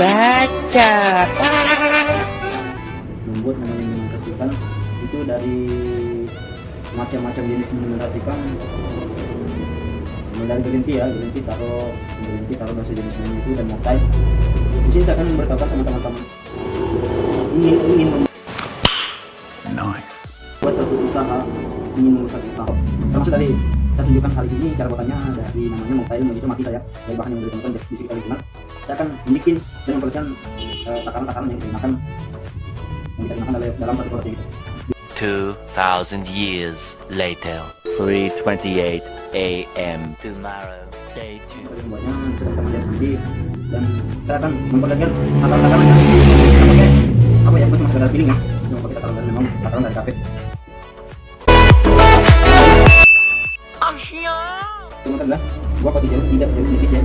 Bacot. Membuat namanya minuman racikan itu dari macam-macam jenis minuman racikan. Mulai dari green tea ya, green tea taruh dari jenis minum itu dan mokai. Di sini saya akan bertawakan sama teman-teman ingin buat satu usaha, ingin membuat satu usaha. Termasuk dari saya tunjukkan hari ini cara buatannya dari namanya mokai, itu mati saya dari bahan yang sudah ditemukan di sekitar lingkungan. Saya akan bikin dengan pengertian takaran-takaran yang kita gunakan dalam satu produk itu. 2,000 years later, 3:28 a.m. tomorrow, day 2. Semuanya sudah kita lihat nanti, dan saya akan memperlihatkan takaran-takarannya. Kita pakai apa ya? Cuma sekedar feeling ya. Cuma pakai takaran dari memang takaran dari kafe. Cuma adalah 2/3 tidak jadi tipis ya.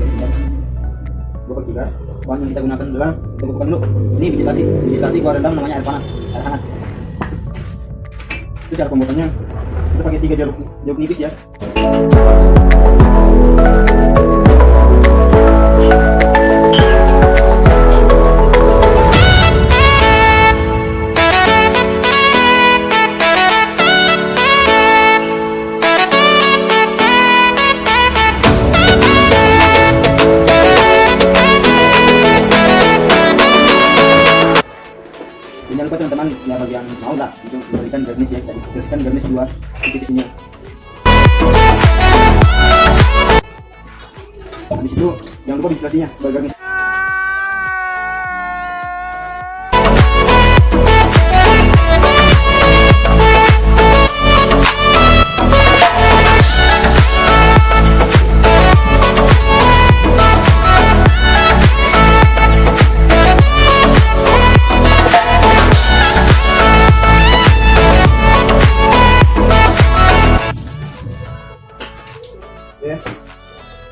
2/3. Bahan yang kita gunakan adalah, kita buka dulu. Ini biji selasi gua rendam namanya air panas, air hangat. Itu cara pembuatannya. Kita pakai 3 jeruk nipis ya. Jangan lupa teman-teman, ya bagi yang mau lah untuk memberikan garnish ya, kita bersihkan garnish dua titik-titiknya. Habis itu jangan lupa ventilasinya sebagai garnish.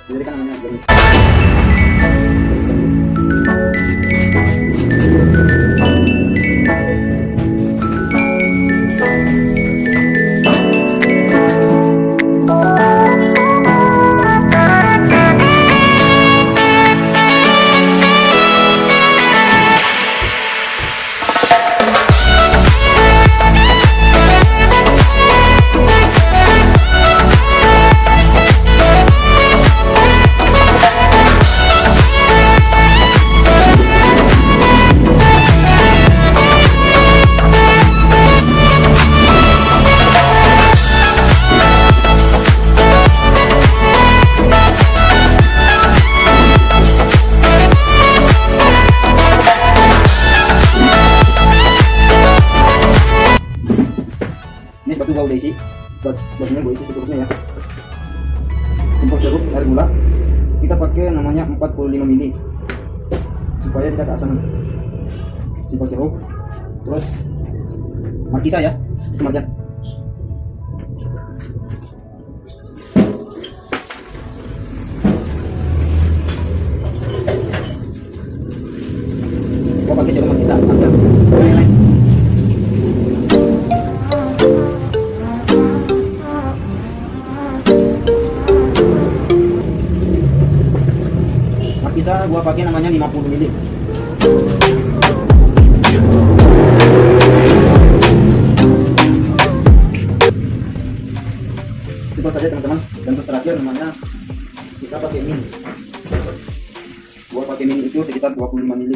Jadi kan namanya garnish. Ini sebab gua udah isi, sebabnya gua isi secukupnya ya. Simpul sirup air gula, kita pakai namanya 45 ml supaya tidak keasaman. Simpul sirup, terus markisa ya, itu marjan. Gua pakai sirup markisa, marjan. Bisa gua pakai namanya 50 ml. Simpel saja teman-teman. Dan terus terakhir namanya kita pakai min. Gua pakai min itu sekitar 25 ml.